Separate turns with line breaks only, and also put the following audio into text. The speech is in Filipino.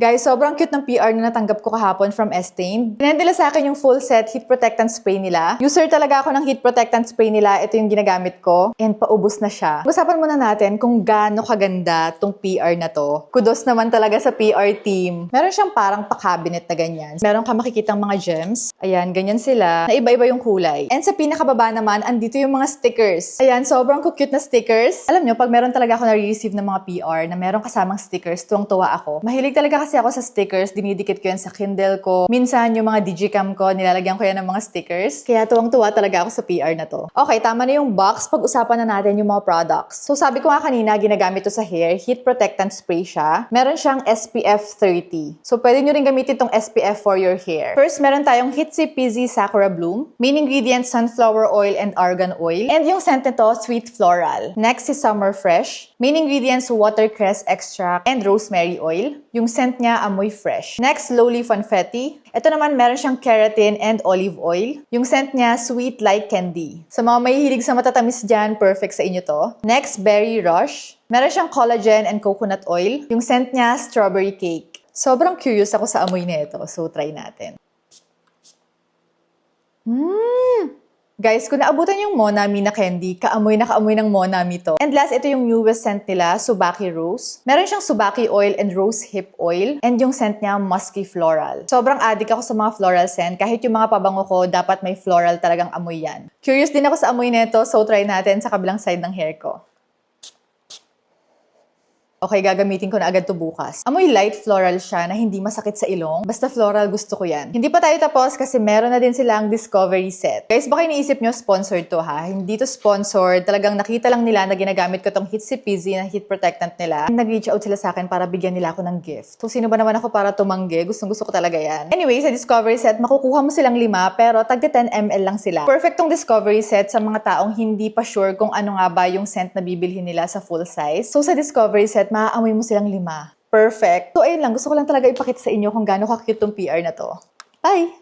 Guys, sobrang cute ng PR na natanggap ko kahapon from Estée. Pinend nila sa akin yung full set heat protectant spray nila. User talaga ako ng heat protectant spray nila. Ito yung ginagamit ko. And paubos na siya. Usapan muna natin kung gaano kaganda tong PR na to. Kudos naman talaga sa PR team. Meron siyang parang pa-cabinet na ganyan. Meron ka makikitang mga gems. Ayan, ganyan sila. Na iba-iba yung kulay. And sa pinakababa naman, andito yung mga stickers. Ayan, sobrang cute na stickers. Alam nyo, pag meron talaga ako na-receive ng mga PR na meron kasamang stickers, tuwang-tuwa ako. Mahilig talaga kasi ako sa stickers, dinidikit ko yan sa Kindle ko. Minsan, yung mga digicam ko, nilalagyan ko yan ng mga stickers. Kaya tuwang-tuwa talaga ako sa PR na to. Okay, tama na yung box. Pag-usapan na natin yung mga products. So, sabi ko nga kanina, ginagamit to sa hair. Heat protectant spray siya. Meron siyang SPF 30. So, pwede nyo rin gamitin tong SPF for your hair. First, meron tayong Hitsy Pizzy Sakura Bloom. Main ingredients, sunflower oil and argan oil. And yung scent nito, sweet floral. Next is Summer Fresh. Main ingredients, watercress extract and rosemary oil. Yung scent niya, amoy fresh. Next, Low Leaf Confetti. Ito naman, meron siyang keratin and olive oil. Yung scent niya, sweet like candy. Sa mga mahihilig sa matatamis dyan, perfect sa inyo to. Next, Berry Rush. Meron siyang collagen and coconut oil. Yung scent niya, strawberry cake. Sobrang curious ako sa amoy nito, so try natin. Guys, kung naabutan yung Monami na candy, kaamoy na kaamoy ng Monami to. And last, ito yung newest scent nila, Subaki Rose. Meron siyang Subaki oil and rose hip oil. And yung scent niya, musky floral. Sobrang addict ako sa mga floral scent. Kahit yung mga pabango ko, dapat may floral talagang amoy yan. Curious din ako sa amoy nito, so try natin sa kabilang side ng hair ko. Okay, gagamitin ko na agad to bukas. Amoy light floral siya na hindi masakit sa ilong. Basta floral, gusto ko yan. Hindi pa tayo tapos kasi meron na din silang discovery set. Guys, baka iniisip nyo sponsored to ha. Hindi to sponsored. Talagang nakita lang nila na ginagamit ko tong Hitsy Pizzy na heat protectant nila. Nag-reach out sila sa akin para bigyan nila ako ng gift. So, sino ba naman ako para tumanggi? Gustong-gusto ko talaga yan. Anyway, sa discovery set, makukuha mo silang 5 pero tagda 10 ml lang sila. Perfect tong discovery set sa mga taong hindi pa sure kung ano nga ba yung scent na bibilhin nila sa full size. So, sa discovery set, maaamoy mo silang 5. Perfect. So, ayun lang. Gusto ko lang talaga ipakita sa inyo kung gaano ka-cute tong PR na to. Bye!